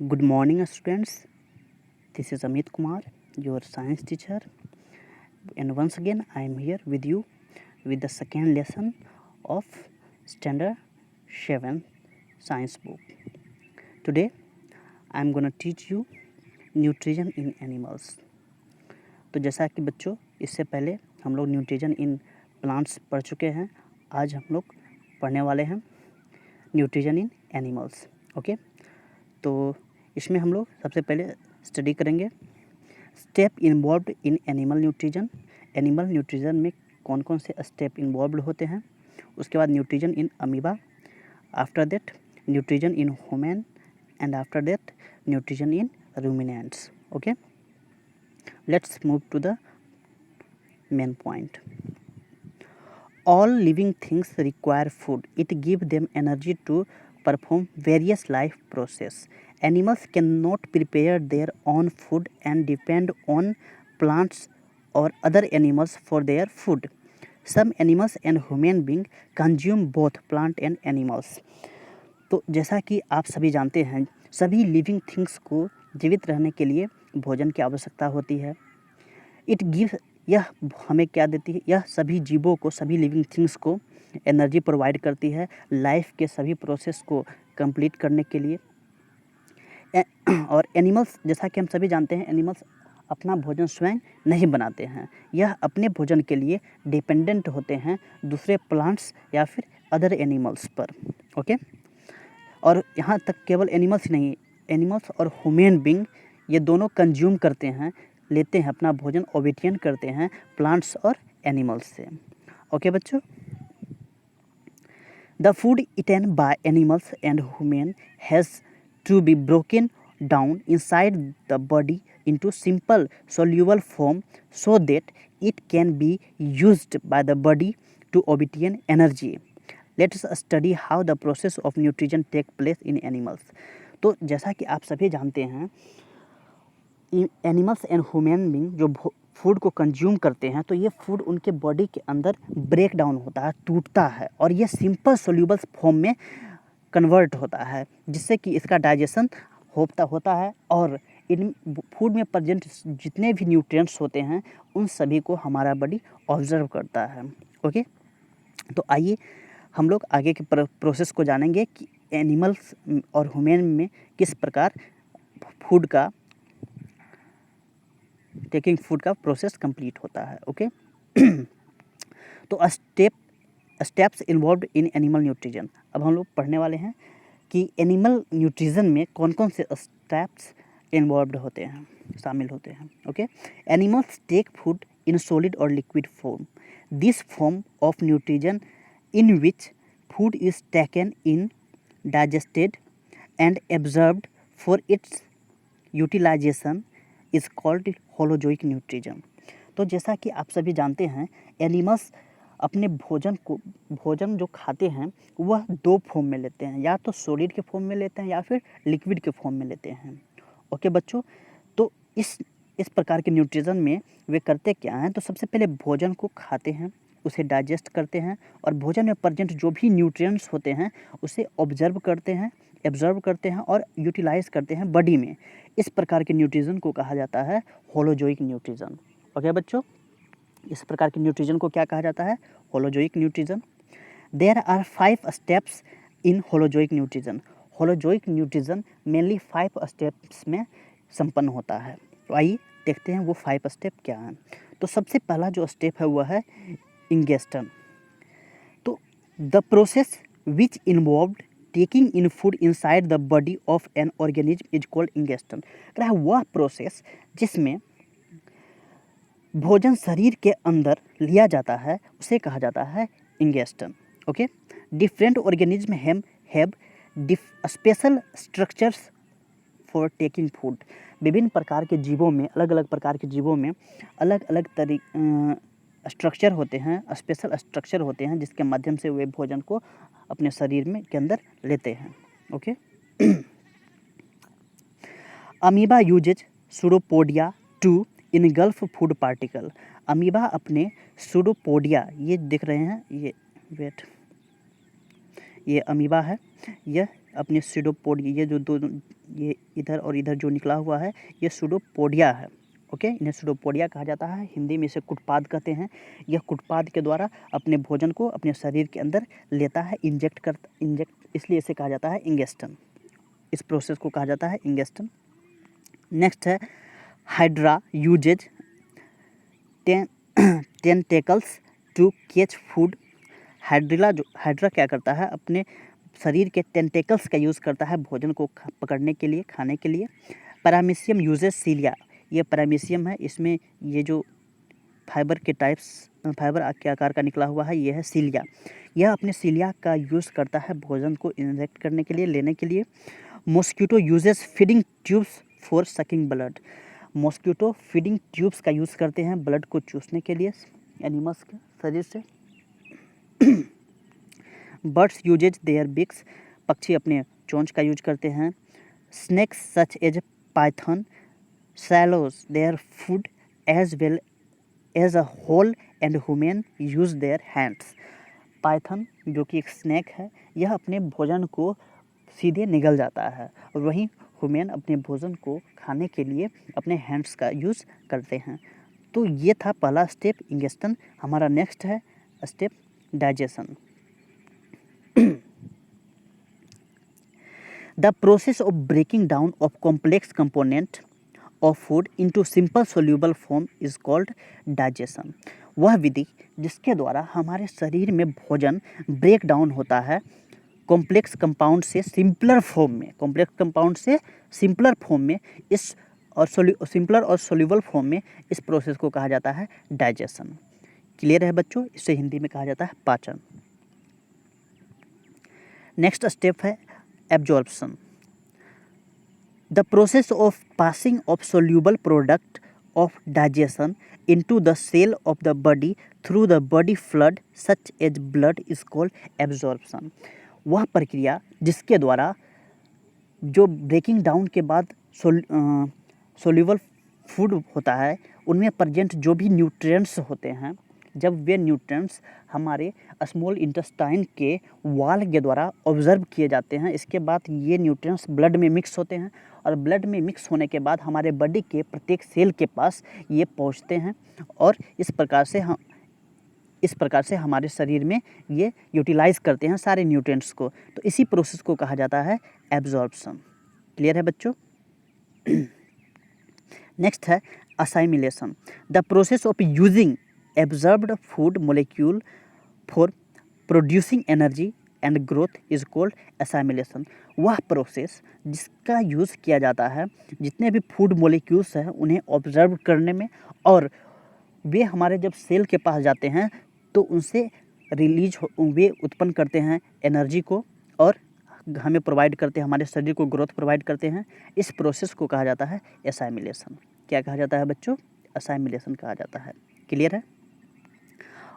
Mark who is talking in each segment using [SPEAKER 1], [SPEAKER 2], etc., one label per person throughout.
[SPEAKER 1] Good morning, students. This is Amit Kumar, your science teacher, and once again I am here with you with the second lesson of Standard 7 Science book. Today I am going to teach you nutrition in animals. तो जैसा कि बच्चों इससे पहले हम लोग nutrition in plants पढ़ चुके हैं, आज हम लोग पढ़ने वाले हैं न्यूट्रिशन इन एनिमल्स. ओके, तो इसमें हम लोग सबसे पहले स्टडी करेंगे step involved in animal nutrition. Animal nutrition में कौन कौन से स्टेप इन्वॉल्व्ड होते हैं. उसके बाद nutrition in amoeba, after that nutrition in human, and after that nutrition in ruminants. Okay, let's move to the main point. All living things require food. It gives them energy to perform various life processes. Animals cannot prepare their own food and depend on plants or other animals for their food. Some animals and human beings consume both plant and animals. तो जैसा कि आप सभी जानते हैं, सभी living things को जीवित रहने के लिए भोजन की आवश्यकता होती है. इट गिव्स, यह हमें क्या देती है, यह सभी जीवों को, सभी लिविंग थिंग्स को एनर्जी प्रोवाइड करती है लाइफ के सभी प्रोसेस को कंप्लीट करने के लिए. और एनिमल्स, जैसा कि हम सभी जानते हैं, एनिमल्स अपना भोजन स्वयं नहीं बनाते हैं. यह अपने भोजन के लिए डिपेंडेंट होते हैं दूसरे प्लांट्स या फिर अदर एनिमल्स पर. ओके, और यहाँ तक केवल एनिमल्स ही नहीं, एनिमल्स और ह्यूमन बीइंग ये दोनों कंज्यूम करते हैं, लेते हैं अपना भोजन, ओबिटेन करते हैं प्लांट्स और एनिमल्स से. ओके बच्चों, the food eaten by animals and human has to be broken down inside the body into simple soluble form so that it can be used by the body to obtain energy. Let's study how the process of nutrition take place in animals. तो जैसा कि आप सभी जानते हैं, animals and human being जो food को consume करते हैं, तो ये फूड उनके बॉडी के अंदर ब्रेक डाउन होता है, टूटता है, और ये सिंपल सोल्यूबल फॉर्म में कन्वर्ट होता है, जिससे कि इसका डाइजेशन होता है और इन फूड में प्रेजेंट जितने भी न्यूट्रिएंट्स होते हैं उन सभी को हमारा बॉडी ऑब्जर्व करता है. ओके, तो आइए हम लोग आगे के प्रोसेस को जानेंगे कि एनिमल्स और ह्यूमन में किस प्रकार फूड का टेकिंग फूड का प्रोसेस कंप्लीट होता है. ओके, तो steps involved in animal nutrition. अब हम लोग पढ़ने वाले हैं कि एनिमल न्यूट्रिशन में कौन कौन से स्टेप्स इन्वॉल्व्ड होते हैं, शामिल होते हैं. Okay, animals take food in solid और liquid form. This form of nutrition in which food is taken in, digested and absorbed for its utilization is called holozoic nutrition. तो जैसा कि आप सभी जानते हैं, एनिमल्स अपने भोजन जो खाते हैं वह दो फॉर्म में लेते हैं, या तो सॉलिड के फॉर्म में लेते हैं या फिर लिक्विड के फॉर्म में लेते हैं. ओके बच्चों, तो इस प्रकार के न्यूट्रिशन में वे करते क्या हैं, तो सबसे पहले भोजन को खाते हैं, उसे डाइजेस्ट करते हैं, और भोजन में प्रेजेंट जो भी न्यूट्रिएंट्स होते हैं उसे ऑब्जर्व करते हैं, एब्जॉर्ब करते हैं और यूटिलाइज करते हैं बॉडी में. इस प्रकार के न्यूट्रिशन को कहा जाता है होलोजोइक न्यूट्रिशन. ओके बच्चों, इस प्रकार के न्यूट्रिशन को क्या कहा जाता है, holozoic nutrition. There are 5 steps in holozoic nutrition. Holozoic nutrition mainly 5 steps में संपन्न होता है. तो आइए देखते हैं वो 5 स्टेप क्या हैं. तो सबसे पहला जो स्टेप है वह है इंगेस्टन. तो the process which involved taking in food inside the body of an organism is called ingestion. क्या है वह प्रोसेस जिसमें भोजन शरीर के अंदर लिया जाता है उसे कहा जाता है ingestion. Okay, different organism have special structures for taking food. विभिन्न प्रकार के जीवों में, अलग अलग प्रकार के जीवों में अलग अलग स्ट्रक्चर होते हैं, स्पेशल स्ट्रक्चर होते हैं, जिसके माध्यम से वे भोजन को अपने शरीर में के अंदर लेते हैं. Okay, amoeba uses pseudopodia to engulf food particle. Amoeba अपने सूडोपोडिया, ये दिख रहे हैं, ये अमीबा है, यह अपने स्यूडोपोडिया, ये जो दो, ये इधर और इधर जो निकला हुआ है ये स्यूडोपोडिया है। ओके, इन्हें स्यूडोपोडिया कहा जाता है, हिंदी में इसे कुटपाद कहते हैं। यह कुटपाद के द्वारा अपने भोजन को अपने शरीर के अंदर लेता है, इंजेक्ट, इसलिए इसे कहा जाता है इंगेस्टन। इस प्रोसेस को कहा जाता है इंगेस्टन। नेक्स्ट है hydra uses tentacles to catch food. Hydra क्या करता है, अपने शरीर के टेंटेकल्स का यूज़ करता है भोजन को पकड़ने के लिए, खाने के लिए। पैरामीशियम यूजेस सीलिया, ये पैरामीशियम है, इसमें ये जो फाइबर के आकार का निकला हुआ है ये है सीलिया। यह अपने सीलिया का यूज़ करता है भोजन को इंजेक्ट करने के लिए, लेने के लिए। Mosquito uses feeding tubes for sucking blood. Mosquito feeding tubes का यूज़ करते हैं ब्लड को चूसने के लिए एनिमल्स के शरीर से। बर्ड्स यूजेज देयर बिक्स, पक्षी अपने चोंच का यूज करते हैं। Snakes such as python swallows their food as well as a whole and human use their hands। Python जो कि एक स्नैक है, यह अपने भोजन को सीधे निगल जाता है, और वहीं ह्यूमन अपने भोजन को खाने के लिए अपने हैंड्स का यूज़ करते हैं। तो ये था पहला स्टेप इंगेस्टन। हमारा नेक्स्ट है step digestion. The process of breaking down of complex component of food into simple soluble form is called digestion. वह विधि जिसके द्वारा हमारे शरीर में भोजन ब्रेक डाउन होता है कॉम्प्लेक्स कंपाउंड से सिंपलर फॉर्म में, इस और सिंपलर और सोल्यूबल फॉर्म में, इस प्रोसेस को कहा जाता है डाइजेशन। क्लियर है बच्चों? इसे हिंदी में कहा जाता है पाचन। नेक्स्ट स्टेप है absorption. The process of passing of soluble product of digestion into the cell of the body through the body fluid such as blood is called absorption। वह प्रक्रिया जिसके द्वारा जो ब्रेकिंग डाउन के बाद सोल्यूबल फूड होता है उनमें प्रेजेंट जो भी न्यूट्रिएंट्स होते हैं, जब वे न्यूट्रिएंट्स हमारे स्मॉल इंटेस्टाइन के वाल के द्वारा ऑब्जर्व किए जाते हैं, इसके बाद ये न्यूट्रिएंट्स ब्लड में मिक्स होते हैं, और ब्लड में मिक्स होने के बाद हमारे बॉडी के प्रत्येक सेल के पास ये पहुंचते हैं, और इस प्रकार से हमारे शरीर में ये यूटिलाइज करते हैं सारे न्यूट्रिएंट्स को। तो इसी प्रोसेस को कहा जाता है एब्जॉर्प्शन। क्लियर है बच्चों? नेक्स्ट है assimilation. The process of using absorbed food molecule for producing energy and growth is called assimilation. वह प्रोसेस जिसका यूज़ किया जाता है जितने भी फूड मोलिक्यूल्स हैं उन्हें ऑब्जर्व करने में, और वे हमारे जब सेल के पास जाते हैं तो उनसे वे उत्पन्न करते हैं एनर्जी को, और हमें प्रोवाइड करते हैं, हमारे शरीर को ग्रोथ प्रोवाइड करते हैं। इस प्रोसेस को कहा जाता है असाइमिलेशन। क्या कहा जाता है बच्चों? असाइमिलेशन कहा जाता है। क्लियर है?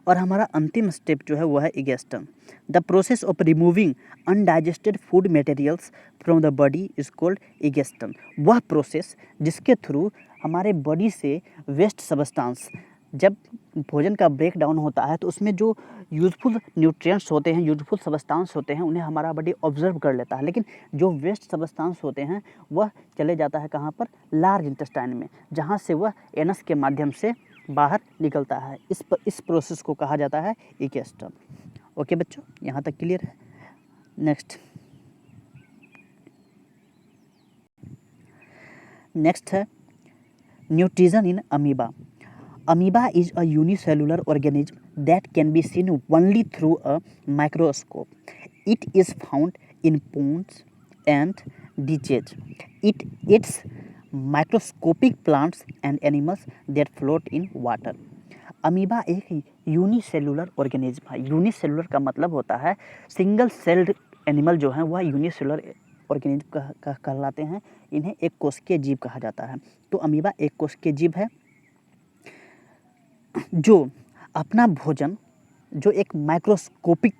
[SPEAKER 1] और हमारा अंतिम स्टेप जो है वो है egestion. The process of removing undigested food materials from the body is called egestion. वह प्रोसेस जिसके थ्रू हमारे बॉडी से वेस्ट सब्सटेंस, जब भोजन का ब्रेक डाउन होता है तो उसमें जो यूजफुल न्यूट्रिएंट्स होते हैं, यूजफुल सब्सटेंस होते हैं, उन्हें हमारा बॉडी ऑब्जर्व कर लेता है, लेकिन जो वेस्ट सब्सटेंस होते हैं वह चले जाता है कहाँ पर? लार्ज इंटेस्टाइन में, जहाँ से वह एनस के माध्यम से बाहर निकलता है। इस प्रोसेस को कहा जाता है इगेस्टन। ओके बच्चों, यहाँ तक क्लियर है? नेक्स्ट है nutrition in amoeba. Amoeba is a unicellular organism that can be seen only through a microscope. It is found in ponds and ditches. It eats microscopic plants and animals that float in water. Amoeba एक unicellular organism है। Unicellular का मतलब होता है single celled animal जो हैं वह unicellular organism कहलाते हैं। इन्हें एक कोशिकीय जीव कहा जाता है। तो अमीबा एक कोशिकीय जीव है जो अपना भोजन, जो एक माइक्रोस्कोपिक,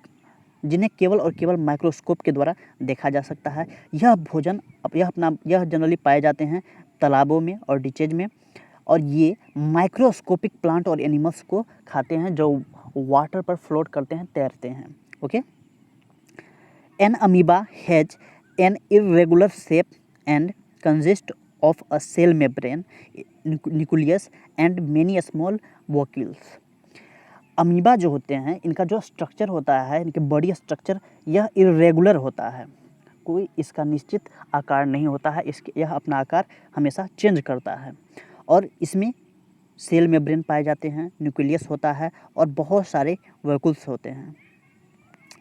[SPEAKER 1] जिन्हें केवल और केवल माइक्रोस्कोप के द्वारा देखा जा सकता है, यह भोजन यह जनरली पाए जाते हैं तालाबों में और डिचेज में, और ये माइक्रोस्कोपिक प्लांट और एनिमल्स को खाते हैं जो वाटर पर फ्लोट करते हैं, तैरते हैं। Okay, an amoeba has an irregular shape and consist of a cell membrane, nucleus and many small vacuoles. Amoeba जो होते हैं इनका जो स्ट्रक्चर होता है, इनके बॉडी स्ट्रक्चर यह इरेगुलर होता है, कोई इसका निश्चित आकार नहीं होता है, यह अपना आकार हमेशा चेंज करता है और इसमें सेल मेम्ब्रेन पाए जाते हैं, न्यूक्लियस होता है और बहुत सारे वैक्यूल्स होते हैं.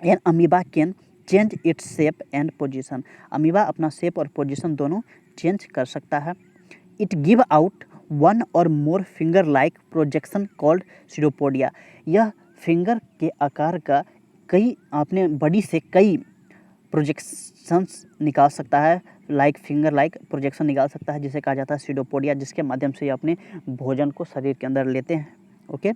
[SPEAKER 1] An amoeba can change its shape and position. Amoeba अपना शेप और पोजीशन दोनों चेंज कर सकता है. It give out one or more finger like projection called pseudopodia. यह फिंगर के आकार का कई अपने बॉडी से कई प्रोजेक्शंस निकाल सकता है, फिंगर लाइक प्रोजेक्शन निकाल सकता है, जिसे कहा जाता है सीडोपोडिया, जिसके माध्यम से ये अपने भोजन को शरीर के अंदर लेते हैं. ओके.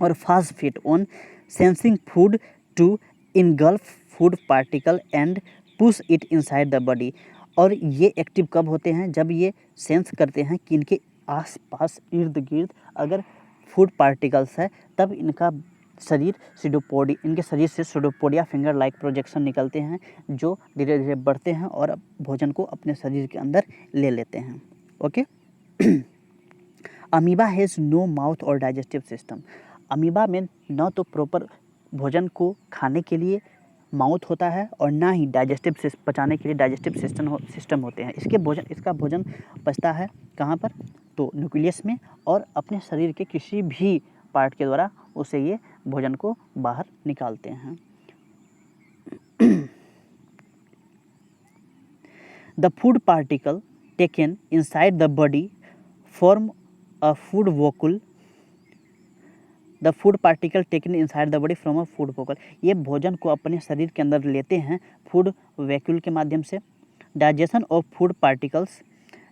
[SPEAKER 1] और fast feed on sensing food to engulf food particle and push it inside the body. और ये एक्टिव कब होते हैं? जब ये सेंस करते हैं कि इनके आसपास इर्द गिर्द अगर फूड पार्टिकल्स है, तब इनके शरीर से सीडोपोडिया फिंगर लाइक प्रोजेक्शन निकलते हैं, जो धीरे धीरे बढ़ते हैं और भोजन को अपने शरीर के अंदर ले लेते हैं. Okay. Amoeba has no mouth और डाइजेस्टिव सिस्टम. अमीबा में न तो प्रॉपर भोजन को खाने के लिए माउथ होता है और ना ही पचाने के लिए डाइजेस्टिव सिस्टम होते हैं. इसका भोजन पचता है कहाँ पर? तो न्यूक्लियस में, और अपने शरीर के किसी भी पार्ट के द्वारा उसे ये भोजन को बाहर निकालते हैं. The food particle taken inside the body form a food vacuole. The food particle taken inside the body from a food vacuole. ये भोजन को अपने शरीर के अंदर लेते हैं फूड वैक्यूल के माध्यम से. Digestion of food particles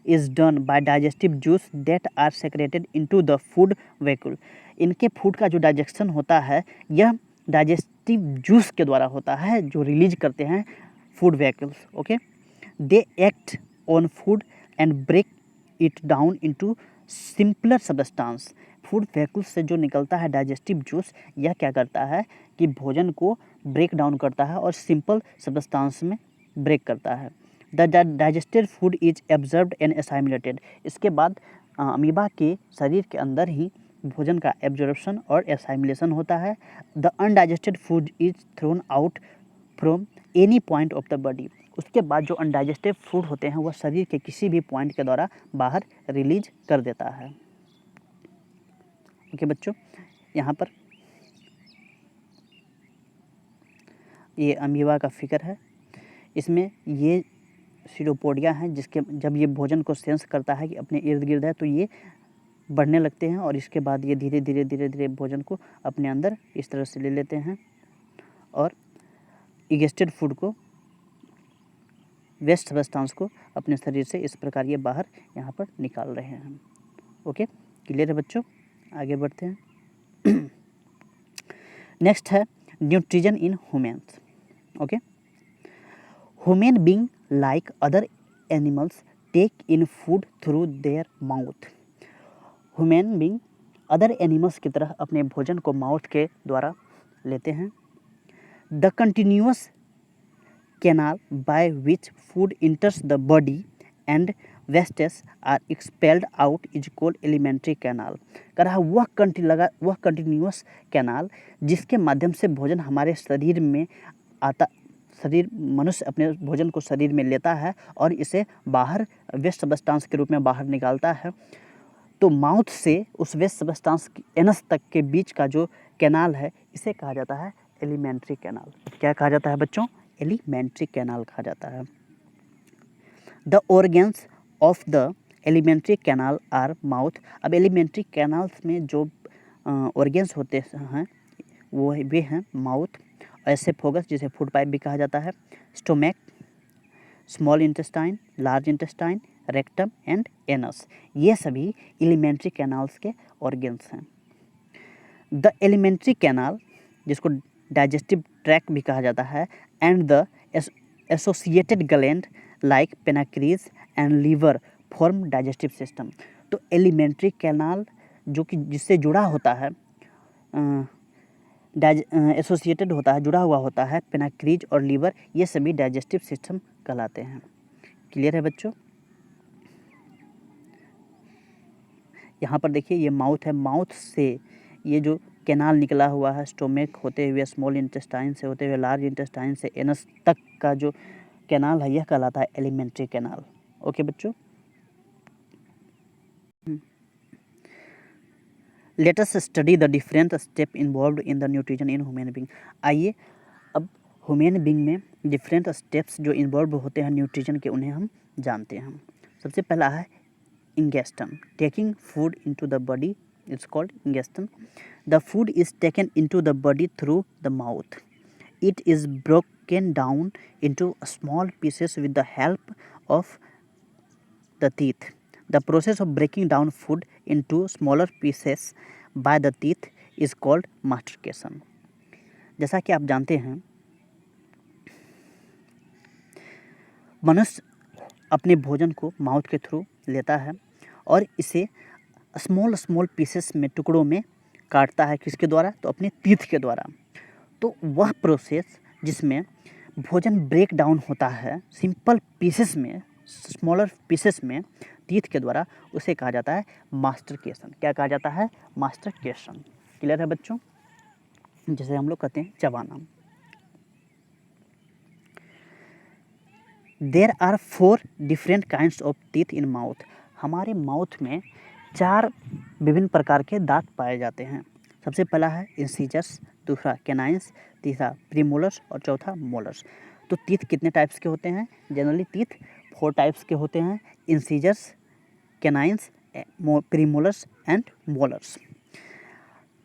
[SPEAKER 1] is done by digestive juice that are secreted into the food vacuole. इनके फूड का जो डाइजेशन होता है यह डाइजेस्टिव जूस के द्वारा होता है, जो रिलीज करते हैं food vacuoles. Okay. They act on food and break it down into simpler substance. Food vacuole से जो निकलता है डाइजेस्टिव जूस, यह क्या करता है कि भोजन को ब्रेक डाउन करता है और सिंपल सब्सटेंस में ब्रेक करता है. The digested food is absorbed and assimilated. इसके बाद अमीबा के शरीर के अंदर ही भोजन का एब्जॉर्प्शन और एसाइमुलेशन होता है. The undigested food is thrown out from any point of the body. उसके बाद जो अनडाइजेस्टेड फूड होते हैं वह शरीर के किसी भी पॉइंट के द्वारा बाहर रिलीज कर देता है. ओके बच्चों, यहाँ पर ये अमीबा का फिगर है. इसमें ये सीडोपोडिया हैं, जिसके जब ये भोजन को सेंस करता है कि अपने इर्द गिर्द है, तो ये बढ़ने लगते हैं और इसके बाद ये धीरे धीरे भोजन को अपने अंदर इस तरह से ले लेते हैं और इगेस्टेड फूड को, वेस्ट सब्सटेंस को अपने शरीर से इस प्रकार ये बाहर यहाँ पर निकाल रहे हैं. ओके, क्लियर है बच्चों? आगे बढ़ते हैं. नेक्स्ट है nutrition in humans. Okay. Human being like other animals take in food through their mouth. Human being other animals की तरह अपने भोजन को माउथ के द्वारा लेते हैं. The continuous canal by which food enters the body and wastes are expelled out is called alimentary canal. कह रहा वह कंटिन्यूअस कैनाल जिसके माध्यम से भोजन हमारे शरीर में आता, मनुष्य अपने भोजन को शरीर में लेता है और इसे बाहर वेस्ट सब्सटेंस के रूप में बाहर निकालता है. तो माउथ से उस वेस्ट सब्सटेंस एनस तक के बीच का जो कैनाल है, इसे कहा जाता है एलिमेंट्री कैनाल. क्या कहा जाता है बच्चों? एलिमेंट्री कैनाल कहा जाता है. The organs of the alimentary canal are mouth. अब एलिमेंट्री कैनाल्स में जो ऑर्गन्स होते हैं वे हैं माउथ, एसेफोगस जिसे फूड पाइप भी कहा जाता है, stomach, small intestine, large intestine, rectum and anus. ये सभी एलिमेंट्री कैनाल्स के ऑर्गन्स हैं. द एलिमेंट्री कैनाल, जिसको डाइजेस्टिव ट्रैक्ट भी कहा जाता है, and the associated gland like pancreas and liver form digestive system. तो एलिमेंट्री कैनाल जो कि जिससे जुड़ा होता है एसोसिएटेड होता है, जुड़ा हुआ होता है पेनाक्रीज और लीवर, ये सभी डाइजेस्टिव सिस्टम कहलाते हैं। क्लियर है बच्चों? यहाँ पर देखिए ये माउथ है, माउथ से ये जो कैनाल निकला हुआ है स्टोमेक होते हुए, स्मॉल इंटेस्टाइन से होते हुए, लार्ज इंटेस्टाइन से एनस तक का जो कैनाल है यह कहलाता है एलिमेंट्री कैनाल। ओके बच्चों, let us study the different step involved in the nutrition in human being. आइए अब ह्यूमन बींग में डिफरेंट स्टेप्स जो इन्वॉल्व होते हैं न्यूट्रिशन के, उन्हें हम जानते हैं। सबसे पहला है ingestion, taking food into the body, it's called ingestion. The food is taken into the body through the mouth. It is broken down into small pieces with the help of the teeth. The process of breaking down food into smaller pieces by the teeth is called mastication. जैसा कि आप जानते हैं, मनुष्य अपने भोजन को mouth के थ्रू लेता है और इसे स्मॉल पीसेस में, टुकड़ों में काटता है। किसके द्वारा? तो अपने टीथ के द्वारा। तो वह प्रोसेस जिसमें भोजन ब्रेक डाउन होता है सिंपल पीसेस में, स्मॉलर पीसेस में टीथ के द्वारा, उसे कहा जाता है मास्टिकेशन। क्या कहा जाता है? मास्टिकेशन। क्लियर है बच्चों? जैसे हम लोग कहते हैं चबाना। There are 4 different kinds of teeth in mouth. हमारे माउथ में 4 विभिन्न प्रकार के दांत पाए जाते हैं। सबसे पहला है इंसीजर्स, दूसरा कैनाइंस, तीसरा प्रीमोलर्स और चौथा मोलर्स। तो टीथ कितने टाइप्स के होते हैं? जनरली टीथ 4 टाइप्स के होते हैं, incisors, canines, premolars and molars.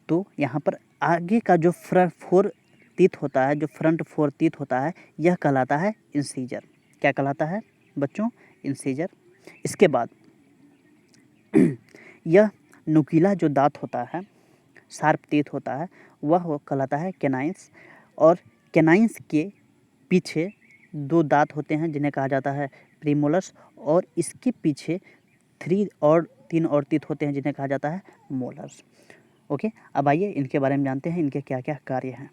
[SPEAKER 1] तो यहाँ पर आगे का जो फ्रंट 4 टीथ होता है, जो फ्रंट 4 टीथ होता है, यह कहलाता है इंसीजर। क्या कहलाता है बच्चों? इंसीजर। इसके बाद यह नुकीला जो दांत होता है, शार्प टीथ होता है, वह कहलाता है कैनाइंस। और कैनाइंस के पीछे 2 दांत होते हैं जिन्हें कहा जाता है प्रीमोलर्स, और इसके पीछे 3 और टीथ होते हैं जिन्हें कहा जाता है मोलर्स। ओके, अब आइए इनके बारे में जानते हैं, इनके क्या क्या कार्य हैं।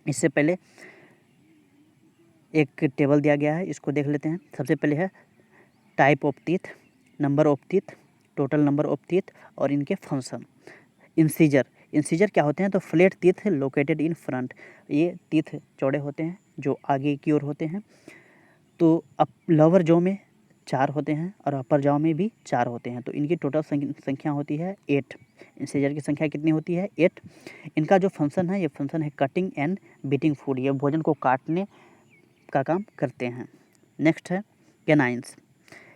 [SPEAKER 1] इससे पहले एक टेबल दिया गया है, इसको देख लेते हैं। सबसे पहले है type of teeth, number of teeth, total number of teeth और इनके फंक्शन। इंसीजर क्या होते हैं? तो flat teeth located in front. ये टीथ चौड़े होते हैं जो आगे की ओर होते हैं। तो लोअर जॉ में 4 होते हैं और अपर जॉ में भी 4 होते हैं। तो इनकी टोटल संख्या होती है 8। इंसीजर की संख्या कितनी होती है? 8। इनका जो फंक्शन है, ये फंक्शन है कटिंग एंड बीटिंग फूड। ये भोजन को काटने का काम करते हैं। नेक्स्ट है कैनाइंस।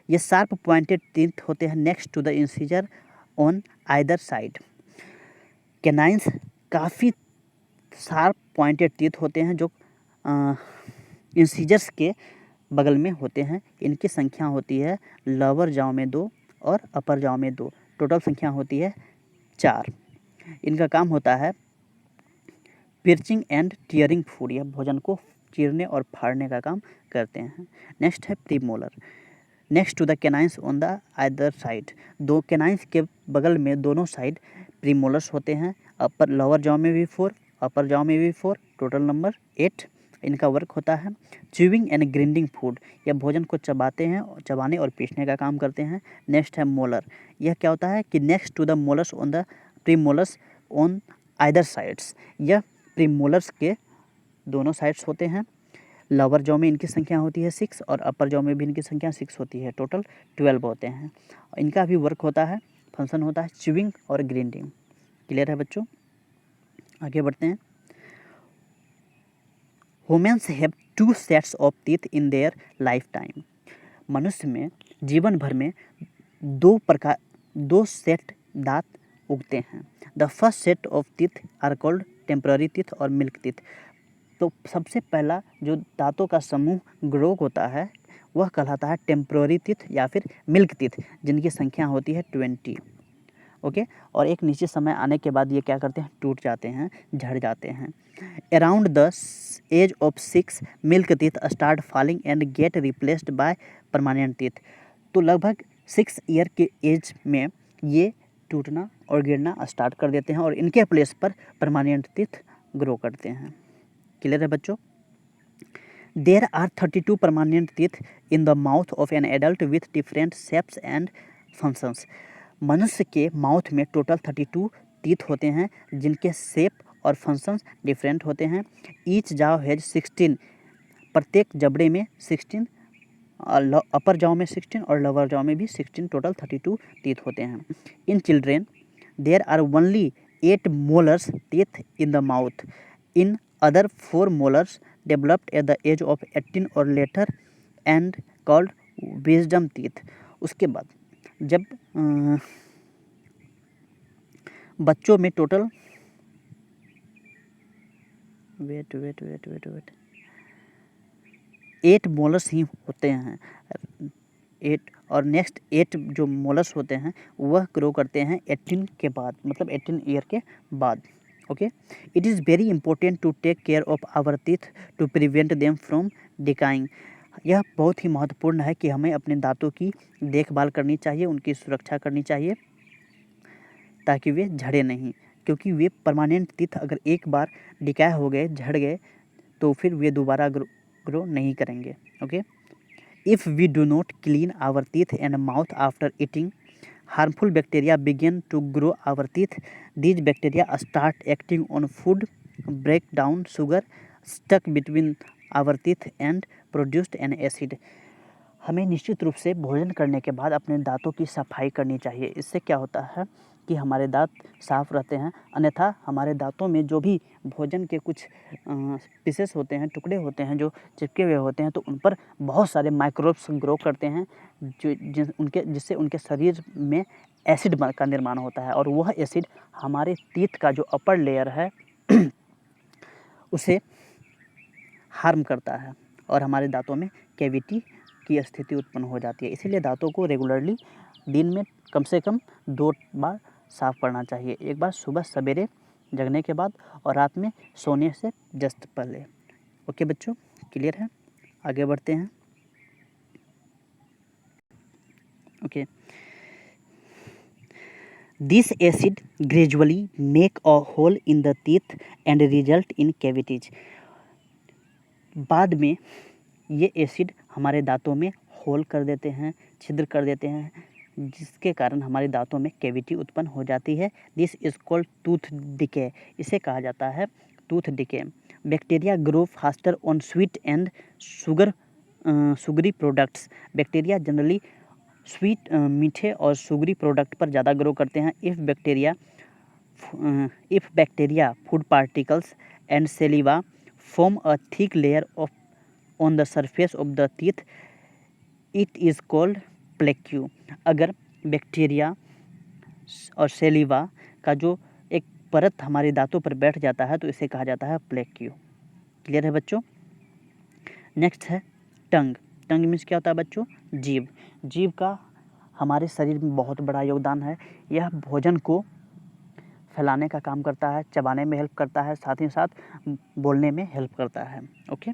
[SPEAKER 1] ये शार्प पॉइंटेड टीथ होते हैं next to the incisor on either side. Canines काफ़ी शार्प पॉइंटेड टीथ होते हैं जो इंसीजर्स के बगल में होते हैं। इनकी संख्या होती है लोअर जॉ में 2 और अपर जॉ में 2। टोटल संख्या होती है 4। इनका काम होता है पिर्चिंग एंड टीयरिंग फूड। यह भोजन को चीरने और फाड़ने का काम करते हैं। नेक्स्ट है premolar, next to the canines on the other side. 2 canines के बगल में दोनों साइड प्रीमोलर्स होते हैं। अपर लोअर जॉ में भी 4, अपर जॉ में भी 4, टोटल नंबर 8। इनका वर्क होता है च्यूइंग एंड ग्राइंडिंग फूड। यह भोजन को चबाने और पीसने का काम करते हैं। नेक्स्ट है मोलर। यह क्या होता है कि next to the molars on the premolars on either sides. यह प्रीमोलर्स के दोनों साइड्स होते हैं। लोअर जॉ में इनकी संख्या होती है 6 और अपर जॉ में भी इनकी संख्या 6 होती है। टोटल 12 होते हैं। इनका भी वर्क होता है, फंक्शन होता है च्यूइंग और ग्राइंडिंग। क्लियर है बच्चों? आगे बढ़ते हैं। Humans have 2 sets of teeth in their life time. मनुष्य में जीवन भर में 2 सेट दांत उगते हैं। The first set of teeth are called temporary teeth और मिल्क टीथ। तो सबसे पहला जो दांतों का समूह ग्रो होता है वह कहलाता है टेम्पररी टीथ या फिर मिल्क टीथ, जिनकी संख्या होती है 20। ओके, और एक निश्चित समय आने के बाद ये क्या करते हैं? टूट जाते हैं, झड़ जाते हैं। Around the age of 6 milk teeth start falling and get replaced by permanent teeth. तो लगभग 6 ईयर के एज में ये टूटना और गिरना स्टार्ट कर देते हैं और इनके प्लेस पर परमानेंट टीथ ग्रो करते हैं। क्लियर है बच्चों? There are 32 permanent teeth in the mouth of an adult with different shapes and functions. मनुष्य के माउथ में टोटल 32 टीथ होते हैं जिनके शेप और फंक्शंस डिफरेंट होते हैं। ईच जाव हैज 16, प्रत्येक जबड़े में 16, अपर जाव में 16 और लोअर जाव में भी 16, टोटल 32 टीथ होते हैं। In children there are only 8 molars teeth in the mouth. In other 4 molars developed at the age of 18 और later and called wisdom teeth. उसके बाद जब बच्चों में टोटल वेट 8 मोलर्स ही होते हैं। 8 और नेक्स्ट 8 जो मोलर्स होते हैं वह ग्रो करते हैं 18 के बाद, मतलब 18 ईयर के बाद। Okay, it is very important to take care of our teeth to prevent them from decaying. यह बहुत ही महत्वपूर्ण है कि हमें अपने दांतों की देखभाल करनी चाहिए, उनकी सुरक्षा करनी चाहिए ताकि वे झड़े नहीं, क्योंकि वे परमानेंट टीथ अगर एक बार डिकाय हो गए, झड़ गए, तो फिर वे दोबारा ग्रो नहीं करेंगे। Okay, if we do not clean our teeth and mouth after eating, harmful bacteria begin to grow our teeth. These bacteria start acting on food, break down sugar stuck between our teeth and produced an acid. हमें निश्चित रूप से भोजन करने के बाद अपने दांतों की सफाई करनी चाहिए। इससे क्या होता है कि हमारे दांत साफ रहते हैं, अन्यथा हमारे दांतों में जो भी भोजन के कुछ पीसेस होते हैं, टुकड़े होते हैं जो चिपके हुए होते हैं, तो उन पर बहुत सारे माइक्रोब्स ग्रो करते हैं जिससे उनके शरीर में एसिड का निर्माण होता है और वह एसिड हमारे टीथ का जो अपर लेयर है उसे हार्म करता है और हमारे दांतों में कैविटी की स्थिति उत्पन्न हो जाती है। इसीलिए दांतों को रेगुलरली दिन में कम से कम 2 बार साफ करना चाहिए। एक बार सुबह सवेरे जगने के बाद और रात में सोने से जस्ट पहले। ओके बच्चों, क्लियर है? आगे बढ़ते हैं। Okay, this acid gradually make a hole in the teeth and result in cavities. बाद में ये एसिड हमारे दांतों में होल कर देते हैं, छिद्र कर देते हैं, जिसके कारण हमारे दांतों में कैविटी उत्पन्न हो जाती है। This is called tooth decay. इसे कहा जाता है tooth decay. Bacteria grow faster on sweet and sugary products. Bacteria generally sweet मीठे और सुगरी प्रोडक्ट पर ज़्यादा ग्रो करते हैं। If bacteria food particles and saliva form a thick layer on the surface of the teeth, it is called plaque. अगर bacteria और saliva का जो एक परत हमारे दांतों पर बैठ जाता है तो इसे कहा जाता है प्लेक। क्लियर है बच्चों? नेक्स्ट है टंग। टंग मीन्स क्या होता है बच्चों? जीभ। जीभ का हमारे शरीर में बहुत बड़ा योगदान है। यह भोजन को फैलाने का काम करता है, चबाने में हेल्प करता है, साथ ही साथ बोलने में हेल्प करता है। Okay,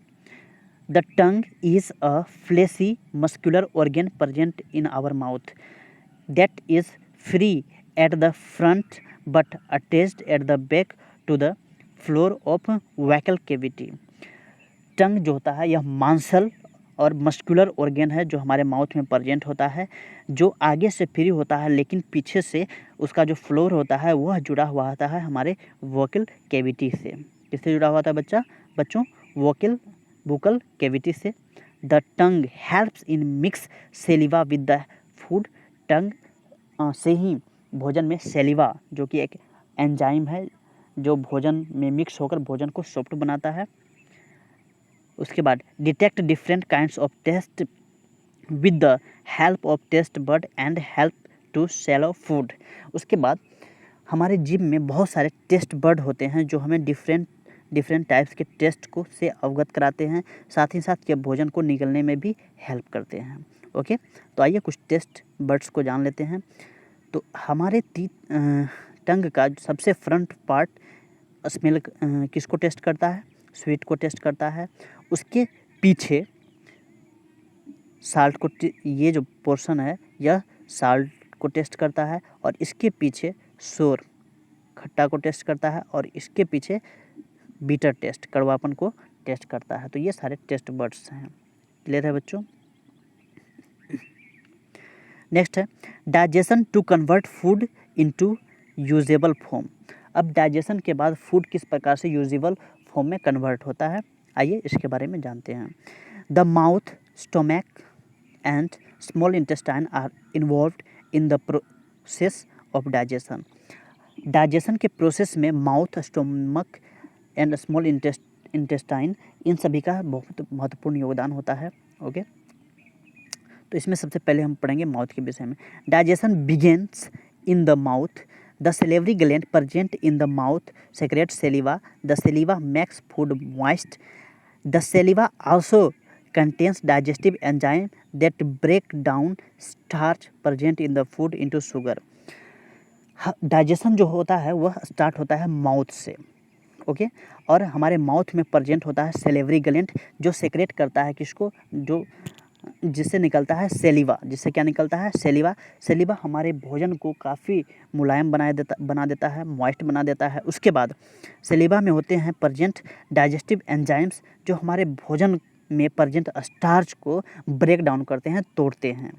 [SPEAKER 1] the tongue is a fleshy muscular organ present in our mouth that is free at the front but attached at the back to the floor of buccal cavity. Tongue जो होता है यह मांसल और muscular organ है जो हमारे mouth में प्रेजेंट होता है, जो आगे से फ्री होता है लेकिन पीछे से उसका जो फ्लोर होता है वह जुड़ा हुआ होता है हमारे वोकल कैविटी से। किससे जुड़ा हुआ था बच्चों? वोकल कैविटी से। The tongue helps in mix saliva with the food. Tongue से ही भोजन में सेलिवा, जो कि एक एंजाइम है जो भोजन में मिक्स होकर भोजन को सॉफ्ट बनाता है। उसके बाद detect different kinds of taste with the help of taste bud and help to swallow food. उसके बाद हमारे जीभ में बहुत सारे टेस्ट बड होते हैं जो हमें डिफरेंट टाइप्स के टेस्ट को से अवगत कराते हैं, साथ ही साथ ये भोजन को निगलने में भी हेल्प करते हैं। ओके, तो आइए कुछ टेस्ट बड्स को जान लेते हैं। तो हमारे टंग का सबसे फ्रंट पार्ट स्मेल किसको टेस्ट करता है? स्वीट को टेस्ट करता है। उसके पीछे साल्ट को, ये जो पोर्शन है यह साल्ट को टेस्ट करता है, और इसके पीछे सोर खट्टा को टेस्ट करता है, और इसके पीछे बीटर टेस्ट कड़वापन को टेस्ट करता है। तो ये सारे टेस्ट बर्ड्स हैं। क्लियर है बच्चों? नेक्स्ट है digestion to convert food into usable form. अब डाइजेशन के बाद फूड किस प्रकार से यूजेबल फॉर्म में कन्वर्ट होता है, आइए इसके बारे में जानते हैं। The mouth, stomach and small intestine are involved in the process of digestion. Digestion के प्रोसेस में mouth, stomach and small intestine, इन सभी का बहुत महत्वपूर्ण योगदान होता है। ओके, तो इसमें सबसे पहले हम पढ़ेंगे माउथ के विषय में। Digestion begins in the mouth. The salivary gland present in the mouth secrets saliva. The saliva makes food moist. The saliva also contains digestive enzyme that break down starch present in the food into sugar। Digestion जो होता है वह start होता है mouth से, okay, और हमारे mouth में प्रेजेंट होता है सेलेवरी ग्लैंड, जो सेक्रेट करता है किसको, जो जिससे निकलता है सेलिवा। जिससे क्या निकलता है? सेलिवा। सेलिवा हमारे भोजन को काफ़ी मुलायम बना देता है, मॉइस्ट बना देता है। उसके बाद सेलिवा में होते हैं प्रेजेंट डाइजेस्टिव एंजाइम्स, जो हमारे भोजन में प्रेजेंट स्टार्च को ब्रेक डाउन करते हैं, तोड़ते हैं।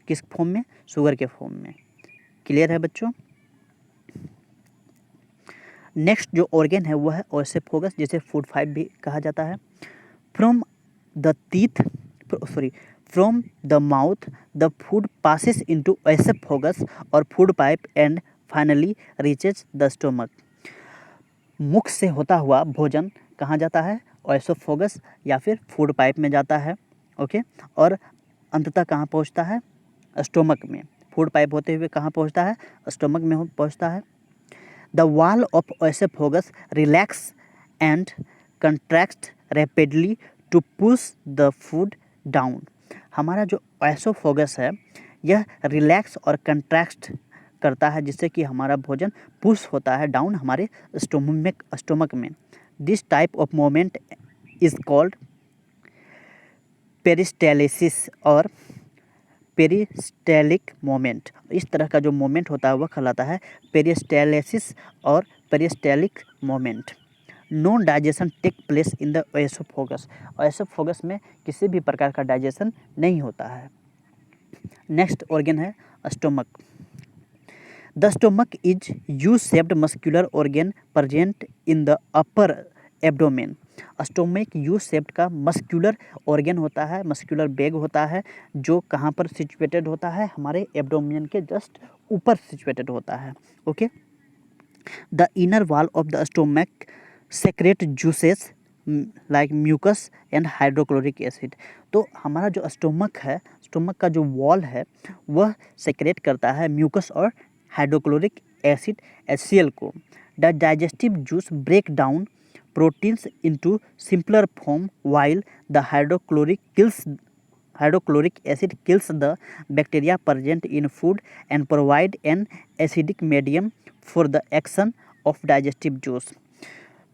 [SPEAKER 1] किस फॉर्म में? शुगर के फॉर्म में। क्लियर है बच्चों? नेक्स्ट जो ऑर्गेन है वो है ओएसोफेगस, जिसे फूड पाइप भी कहा जाता है। From the mouth the food passes into oesophagus और food pipe and finally reaches the stomach. मुख से होता हुआ भोजन कहाँ जाता है? ओएसोफेगस या फिर फूड पाइप में जाता है, ओके, और अंततः कहाँ पहुँचता है? स्टोमक में। फूड पाइप होते हुए कहाँ पहुँचता है? स्टोमक में पहुँचता है। The wall of oesophagus relax and contract rapidly to push the food down. हमारा जो ओएसोफेगस है यह रिलैक्स और कंट्रैक्ट करता है, जिससे कि हमारा भोजन पुश होता है डाउन हमारे स्टोमक में। This type of moment is called peristalsis और पेरिस्टालिक मोमेंट। इस तरह का जो मोमेंट होता है वह कहलाता है पेरिस्टाल्सिस और peristaltic movement. No digestion take place in the oesophagus. Oesophagus में किसी भी प्रकार का डाइजेशन नहीं होता है। नेक्स्ट ऑर्गन है stomach. The stomach is U shaped muscular organ present in the upper abdomen. Stomach U shaped का मस्कुलर ऑर्गन होता है, मस्कुलर बैग होता है, जो कहाँ पर सिचुएटेड होता है? हमारे एब्डोमेन के जस्ट ऊपर सिचुएटेड होता है, okay. The inner wall of the stomach secrete juices like mucus and hydrochloric acid. तो हमारा जो स्टोमक है, स्टोमक का जो वॉल है वह सेक्रेट करता है म्यूकस और हाइड्रोक्लोरिक एसिड HCl को। The digestive juice break down proteins into simpler form while the hydrochloric acid kills the bacteria present in food and provide an acidic medium for the action of digestive juice।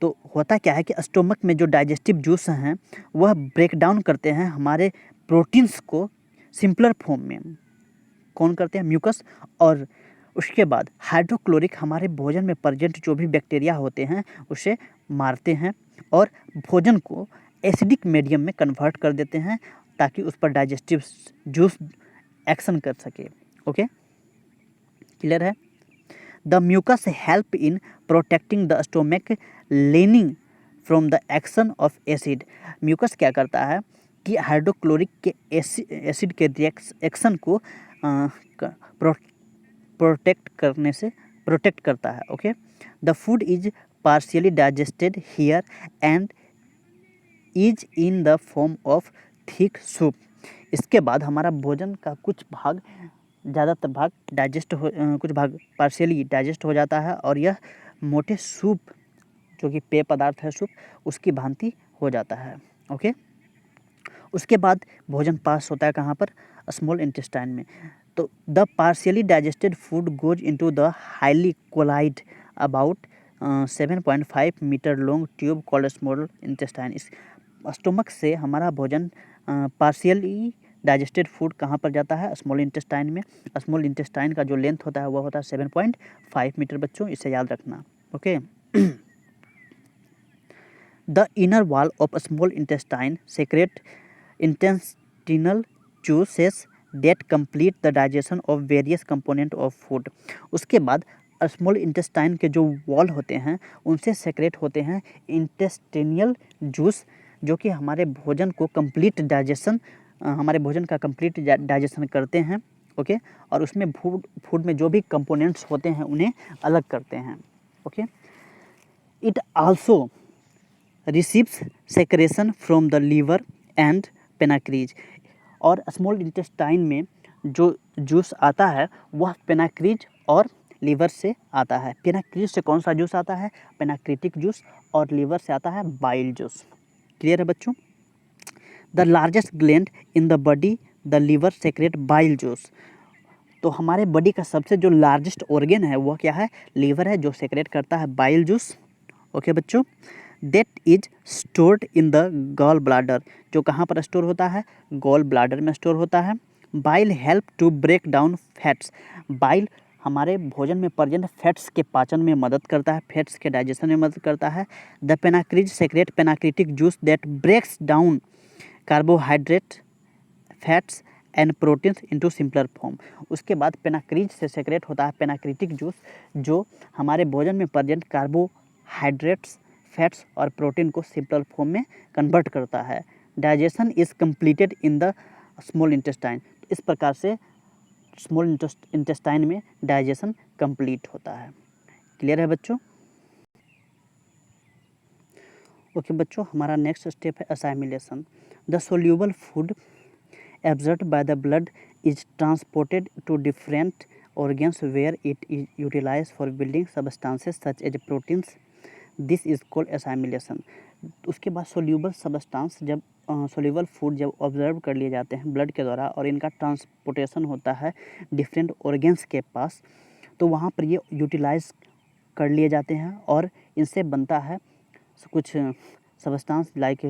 [SPEAKER 1] तो होता क्या है कि stomach में जो digestive juice हैं वह break down करते हैं हमारे प्रोटीन्स को सिंपलर फॉर्म में। कौन करते हैं? म्यूकस, और उसके बाद हाइड्रोक्लोरिक हमारे भोजन में प्रेजेंट जो भी बैक्टीरिया होते हैं उसे मारते हैं और भोजन को एसिडिक मीडियम में कन्वर्ट कर देते हैं, ताकि उस पर डाइजेस्टिव जूस एक्शन कर सके, ओके। क्लियर है? The mucus help in protecting the stomach lining from the action of acid. Mucus क्या करता है कि हाइड्रोक्लोरिक के एसिड के एक्शन को प्रोटेक्ट करता है, okay. The food is partially digested here and is in the form of thick soup. इसके बाद हमारा भोजन का कुछ भाग, ज़्यादातर भाग कुछ भाग पार्शियली डाइजेस्ट हो जाता है और यह मोटे सूप, जो कि पेय पदार्थ है सूप, उसकी भांति हो जाता है, ओके। उसके बाद भोजन पास होता है कहाँ पर? स्मॉल इंटेस्टाइन में। तो the partially digested food goes into the highly coiled about 7.5 metre long tube called small intestine. इस स्टोमक से हमारा भोजन पार्शियली डाइजेस्टेड फूड कहाँ पर जाता है? स्मॉल इंटेस्टाइन में। स्मॉल इंटेस्टाइन का जो लेंथ होता है वह होता है 7.5 मीटर बच्चों, इसे याद रखना। Okay. The inner wall of small intestine secrete intestinal juices that complete the digestion of various component of food. उसके बाद स्मॉल इंटेस्टाइन के जो वॉल होते हैं उनसे सेक्रेट होते हैं इंटेस्टिनियल जूस, जो कि हमारे भोजन को कंप्लीट डाइजेशन, हमारे भोजन का कंप्लीट डाइजेशन करते हैं। ओके। और उसमें फूड में जो भी कंपोनेंट्स होते हैं उन्हें अलग करते हैं। Okay. It also receives secretion from the liver and pancreas. और स्मॉल इंटेस्टाइन में जो जूस आता है वह पेनाक्रीज और लीवर से आता है। पेनाक्रीज से कौन सा जूस आता है? Pancreatic juice. और लीवर से आता है बाइल जूस। क्लियर है बच्चों? The largest gland in the body, the liver secrete bile juice. तो हमारे बॉडी का सबसे जो लार्जेस्ट ऑर्गन है वह क्या है? लीवर है, जो सेक्रेट करता है बाइल जूस। ओके बच्चों। That is stored in the gall bladder, जो कहाँ पर स्टोर होता है? गॉल ब्लाडर में स्टोर होता है। Bile help to break down fats. Bile हमारे भोजन में प्रेजेंट फैट्स के पाचन में मदद करता है, फैट्स के डाइजेशन में मदद करता है। The pancreas secrete pancreatic juice that breaks down carbohydrate, fats and proteins into simpler form. उसके बाद पेनाक्रीज से सेक्रेट होता है पेनाक्रीटिक जूस, जो हमारे भोजन में प्रेजेंट कार्बोहाइड्रेट्स, फैट्स और प्रोटीन को सिंपल फॉर्म में कन्वर्ट करता है। Digestion is completed in the small intestine. इस प्रकार से स्मॉल इंटेस्टाइन में डाइजेशन कंप्लीट होता है। क्लियर है बच्चों? ओके बच्चों, हमारा नेक्स्ट स्टेप है assimilation. The soluble food absorbed by the blood is transported to different organs where it is utilized for building substances such as proteins. This is called assimilation. उसके बाद soluble substance जब soluble food जब observe कर लिए जाते हैं blood के द्वारा और इनका ट्रांसपोर्टेशन होता है डिफरेंट ऑर्गन्स के पास, तो वहाँ पर ये यूटिलाइज कर लिए जाते हैं और इनसे बनता है कुछ सब्सटेंस लाइक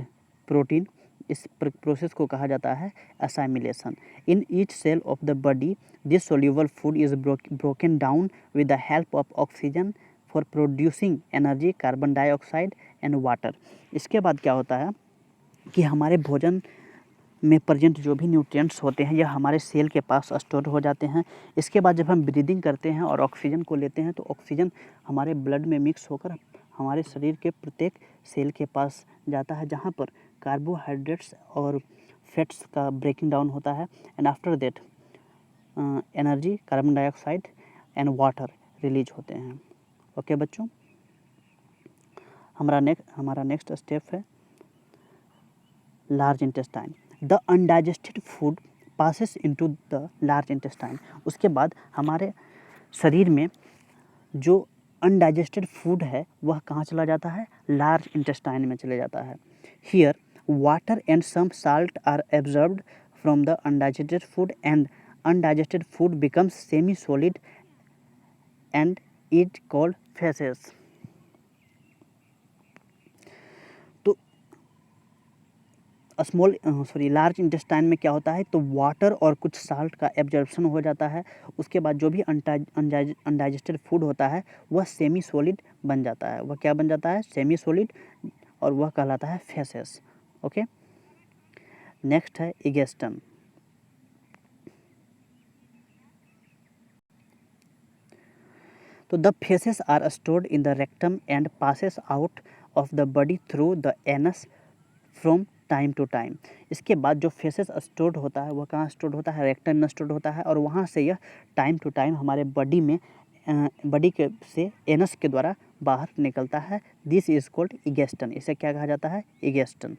[SPEAKER 1] प्रोटीन। इस प्रोसेस को कहा जाता है assimilation. In each cell of the body this soluble food is broken down with the help of oxygen for producing energy, carbon dioxide and water. इसके बाद क्या होता है कि हमारे भोजन में प्रेजेंट जो भी न्यूट्रिएंट्स होते हैं यह हमारे सेल के पास स्टोर हो जाते हैं। इसके बाद जब हम ब्रीदिंग करते हैं और ऑक्सीजन को लेते हैं तो ऑक्सीजन हमारे ब्लड में मिक्स होकर हमारे शरीर के प्रत्येक सेल के पास जाता है, जहाँ पर कार्बोहाइड्रेट्स और फैट्स का ब्रेकिंग डाउन होता है and after that energy, carbon dioxide and water release होते हैं। ओके बच्चों, हमारा नेक्स्ट स्टेप है large intestine. The undigested food passes into the large intestine. उसके बाद हमारे शरीर में जो अनडाइजेस्टेड फूड है वह कहाँ चला जाता है? लार्ज इंटेस्टाइन में चले जाता है। Here water and some salt are absorbed from the undigested food and undigested food becomes semi solid and is called faeces. तो लार्ज इंटेस्टाइन में क्या होता है? तो वाटर और कुछ साल्ट का एब्जॉर्प्शन हो जाता है। उसके बाद जो भी अनडाइजेस्टेड फूड होता है वह सेमी सॉलिड बन जाता है। वह क्या बन जाता है? सेमी सॉलिड, और वह कहलाता है फेसेस। ओके। नेक्स्ट है इगेस्टन। तो the faeces are stored in the rectum and passes out of the body through the anus from time to time. इसके बाद जो फेसेस स्टोर्ड होता है वह कहाँ स्टोर्ड होता है? रेक्टम में स्टोर्ड होता है, और वहाँ से यह टाइम टू टाइम हमारे बॉडी में बॉडी के से एनस के द्वारा बाहर निकलता है। This is called egestion. इसे क्या कहा जाता है? इगेस्टन।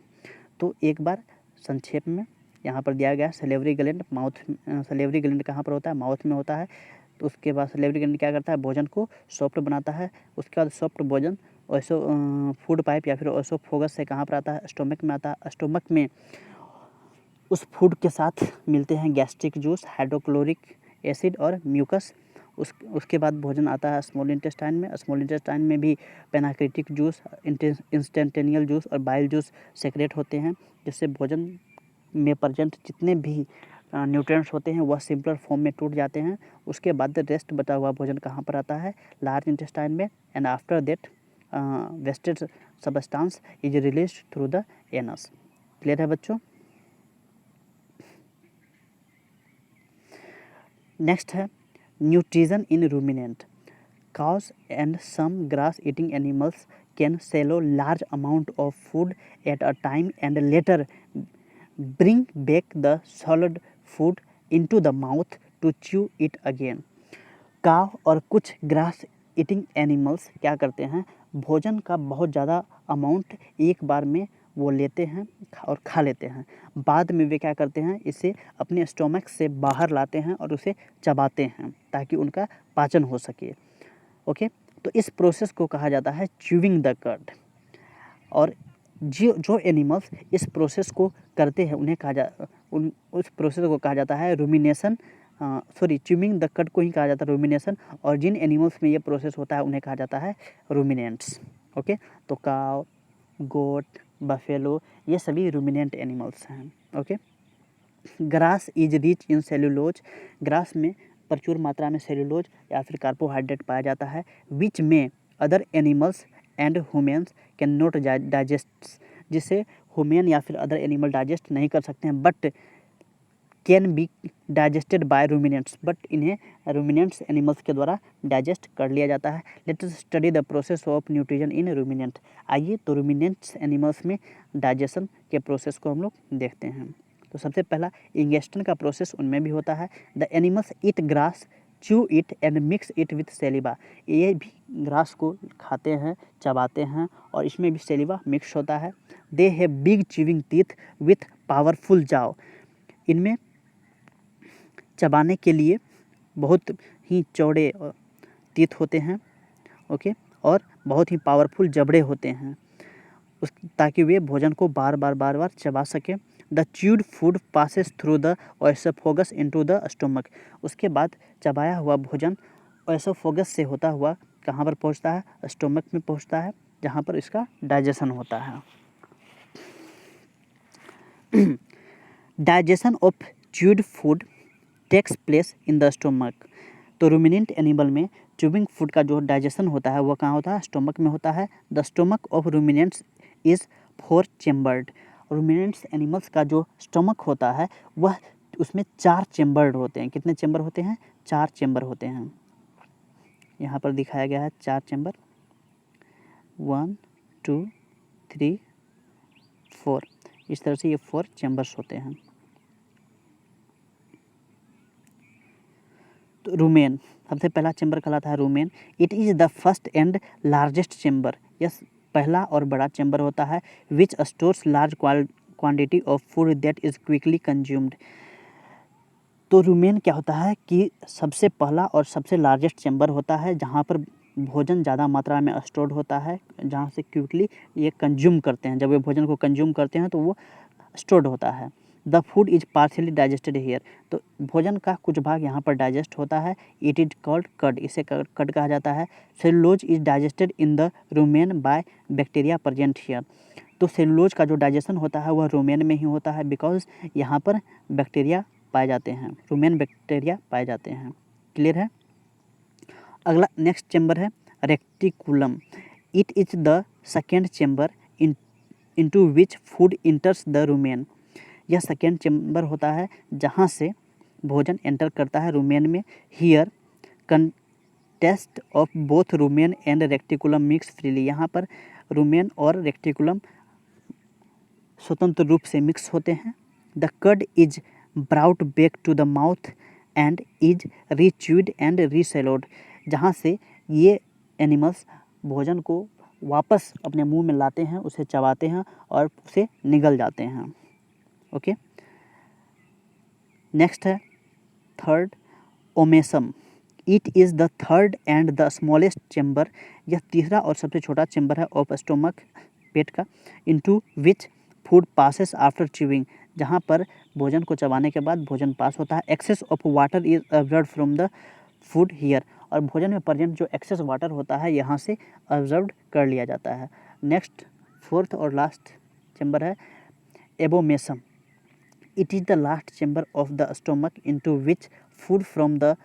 [SPEAKER 1] तो एक बार संक्षेप में यहाँ पर दिया गया salivary gland mouth. Salivary gland कहाँ पर होता है? माउथ में होता है। तो उसके बाद सलेवरी ग्लैंड क्या करता है? भोजन को सॉफ्ट बनाता है। उसके बाद सॉफ्ट भोजन ओसो फूड पाइप या फिर ओसोफोगस से कहाँ पर आता है? स्टोमक में आता है। स्टोमक में उस फूड के साथ मिलते हैं गैस्ट्रिक जूस, हाइड्रोक्लोरिक एसिड और म्यूकस। उसके बाद भोजन आता है स्मॉल इंटेस्टाइन में। स्मॉल इंटेस्टाइन में भी पेनाक्रीटिक जूस, इंस्टेंटेनियल जूस और बाइल जूस सेक्रेट होते हैं, जिससे भोजन में प्रेजेंट जितने भी न्यूट्रिएंट्स होते हैं वह सिंपलर फॉर्म में टूट जाते हैं। उसके बाद रेस्ट बचा हुआ भोजन कहाँ पर आता है? लार्ज इंटेस्टाइन में। And after that wasted substance is release through the anus. Clear है बच्चों? नेक्स्ट है nutrition in ruminant. Cows and some grass-eating animals can swallow large amount of food at a time and later bring back the solid food into the mouth to chew it again. काव और कुछ grass eating animals क्या करते हैं? भोजन का बहुत ज़्यादा अमाउंट एक बार में वो लेते हैं और खा लेते हैं। बाद में वे क्या करते हैं? इसे अपने स्टोमक से बाहर लाते हैं और उसे चबाते हैं ताकि उनका पाचन हो सके। ओके, तो इस प्रोसेस को कहा जाता है च्यूइंग द कड। और जो एनिमल्स इस प्रोसेस को करते हैं उस प्रोसेस को कहा जाता है रूमिनेशन। च्यूइंग द कड को ही कहा जाता है रूमिनेशन। और जिन एनिमल्स में ये प्रोसेस होता है उन्हें कहा जाता है रूमिनेंट्स। ओके, तो काव, गोट, बफेलो ये सभी रूमिनेंट एनिमल्स हैं। Okay, grass is rich in cellulose. Grass में प्रचुर मात्रा में सेल्यूलोज या फिर कार्बोहाइड्रेट पाया जाता है, विच में other animals and humans can not digest, जिसे ह्यूमन या फिर अदर एनिमल डाइजेस्ट नहीं कर सकते हैं, but can be digested by ruminants, but इन्हें रूमिनेंट्स एनिमल्स के द्वारा डाइजेस्ट कर लिया जाता है। Let us study the process of nutrition in ruminant. आइए तो रूमिनेंट्स एनिमल्स में डाइजेशन के प्रोसेस को हम लोग देखते हैं। तो सबसे पहला इंगेस्टन का प्रोसेस उनमें भी होता है। The animals eat grass, chew it and mix it with saliva. ये भी ग्रास को खाते हैं, चबाते हैं और इसमें भी सेलिवा मिक्स होता है। They have big chewing teeth with powerful जाव। इनमें चबाने के लिए बहुत ही चौड़े टीथ होते हैं। ओके, और बहुत ही पावरफुल जबड़े होते हैं ताकि वे भोजन को बार बार चबा सकें। The chewed food passes through the ओएसोफेगस into the stomach. उसके बाद चबाया हुआ भोजन ओएसोफेगस से होता हुआ कहाँ पर पहुँचता है? स्टोमक में पहुँचता है, जहाँ पर इसका डाइजेशन होता है। Digestion of chewed food takes place in the stomach. तो रूमिनेंट एनिमल में च्यूइंग फूड का जो डाइजेशन होता है वो कहाँ होता है? स्टोमक में होता है। The stomach of ruminants is 4 chambered. Ruminants animals का जो स्टोमक होता है वह उसमें 4 चेम्बर्ड होते हैं। कितने चेम्बर होते हैं? 4 चेम्बर होते हैं। यहाँ पर दिखाया गया है 4 चेम्बर, 1 2 3 4। इस तरह से ये 4 चेम्बर्स होते हैं। तो रूमेन सबसे पहला चेम्बर कहलाता है rumen. It is the first and largest chamber. Yes, पहला और बड़ा चेम्बर होता है। Which stores large quantity of food that is quickly consumed. तो रूमेन क्या होता है कि सबसे पहला और सबसे लार्जेस्ट चेम्बर होता है जहाँ पर भोजन ज़्यादा मात्रा में स्टोर्ड होता है, जहाँ से क्विकली ये कंज्यूम करते हैं। जब वे भोजन को कंज्यूम करते हैं तो वो स्टोर्ड होता है। The food is partially digested here. तो भोजन का कुछ भाग यहाँ पर डाइजेस्ट होता है। इट इज कॉल्ड कड, इसे कड कहा जाता है। Cellulose is digested in the rumen by bacteria present here. तो सेलुलोज का जो डाइजेशन होता है वह रूमेन में ही होता है, बिकॉज यहाँ पर बैक्टीरिया पाए जाते हैं, रूमेन बैक्टीरिया पाए जाते हैं। क्लियर है? अगला नेक्स्ट चेम्बर है reticulum. It is the second chamber into which food enters the rumen. यह सेकेंड चेम्बर होता है जहाँ से भोजन एंटर करता है रूमेन में। Here contest of both rumen and reticulum mix freely. यहाँ पर रूमेन और रेक्टिकुलम स्वतंत्र रूप से मिक्स होते हैं। The cud is brought back to the mouth and is rechewed and reswallowed. जहाँ से ये एनिमल्स भोजन को वापस अपने मुंह में लाते हैं, उसे चबाते हैं और उसे निगल जाते हैं। ओके, नेक्स्ट है third omasum. It is the third and the smallest chamber. यह तीसरा और सबसे छोटा चेम्बर है ऑफ स्टोमक, पेट का। Into which food passes after chewing. जहाँ पर भोजन को चबाने के बाद भोजन पास होता है। Excess of water is absorbed from the food here. और भोजन में प्रेजेंट जो एक्सेस वाटर होता है यहाँ से अब्जॉर्ब्ड कर लिया जाता है। नेक्स्ट फोर्थ और लास्ट चेम्बर है abomasum. It is the last chamber of the stomach into which food from the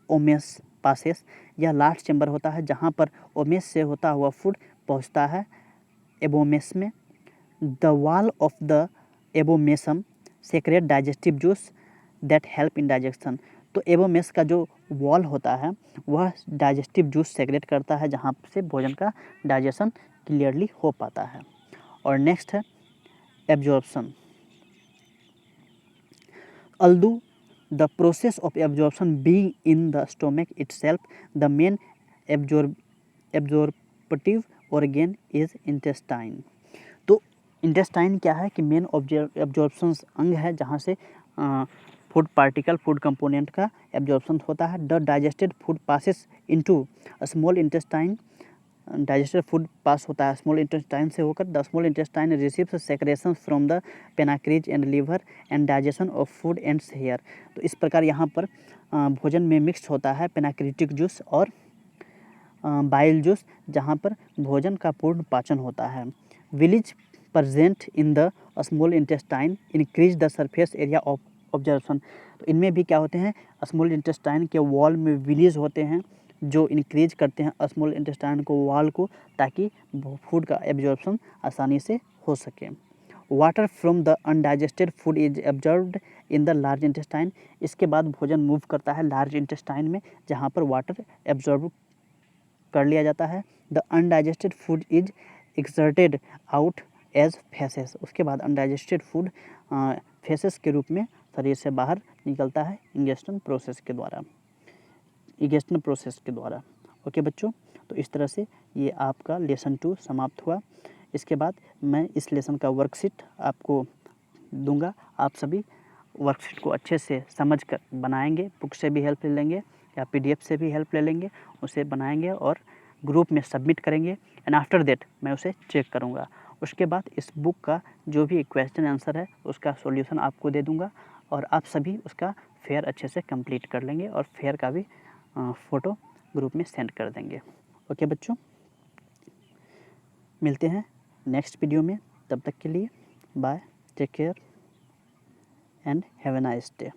[SPEAKER 1] omasum passes. यह लास्ट चैम्बर होता है जहाँ पर ओमेस से होता हुआ फूड पहुँचता है एबोमेस में। The wall of the abomasum secrete digestive juice that help in digestion. तो एबोमेस का जो वॉल होता है वह डाइजेस्टिव जूस सेक्रेट करता है जहाँ से भोजन का डाइजेशन क्लियरली हो पाता है। और नेक्स्ट है absorption. Although the process of absorption being in the stomach itself, the main absorptive organ is intestine। तो इंटेस्टाइन क्या है कि मेन एब्जॉर्प्शन अंग है जहाँ से फूड पार्टिकल फूड कंपोनेंट का एब्जॉर्प्शन होता है। The digested food passes into small intestine. Digested food pass होता है स्मॉल इंटेस्टाइन से होकर। The small intestine receives secretion from the pancreas and liver and digestion of food ends here. तो इस प्रकार यहाँ पर भोजन में मिक्स होता है पेनाक्रीटिक जूस और बाइल जूस जहाँ पर भोजन का पूर्ण पाचन होता है। Villi present in the small intestine increase the surface area of observation. तो इनमें भी क्या होते हैं स्मॉल इंटेस्टाइन के वॉल में विलीज होते हैं जो इंक्रीज करते हैं स्मॉल इंटेस्टाइन को वॉल को ताकि फूड का एब्जॉर्प्शन आसानी से हो सके। Water from the undigested food is absorbed in the large intestine. इसके बाद भोजन मूव करता है लार्ज इंटेस्टाइन में जहाँ पर वाटर एब्जॉर्ब कर लिया जाता है। The undigested food is excreted out as faeces. उसके बाद अनडाइजेस्टेड फूड फेसेस के रूप में शरीर से बाहर निकलता है इंगेस्टन प्रोसेस के द्वारा। ओके बच्चों, तो इस तरह से ये आपका लेसन 2 समाप्त हुआ। इसके बाद मैं इस लेसन का वर्कशीट आपको दूंगा। आप सभी वर्कशीट को अच्छे से समझ कर बनाएंगे, बुक से भी हेल्प ले लेंगे या PDF से भी हेल्प ले लेंगे, उसे बनाएंगे और ग्रुप में सबमिट करेंगे। एंड आफ्टर दैट मैं उसे चेक करूँगा। उसके बाद इस बुक का जो भी क्वेश्चन आंसर है उसका सॉल्यूशन आपको दे दूँगा और आप सभी उसका फेयर अच्छे से कंप्लीट कर लेंगे और फेयर का भी फ़ोटो ग्रुप में सेंड कर देंगे। ओके बच्चों, मिलते हैं नेक्स्ट वीडियो में। तब तक के लिए bye, take care and have a nice day.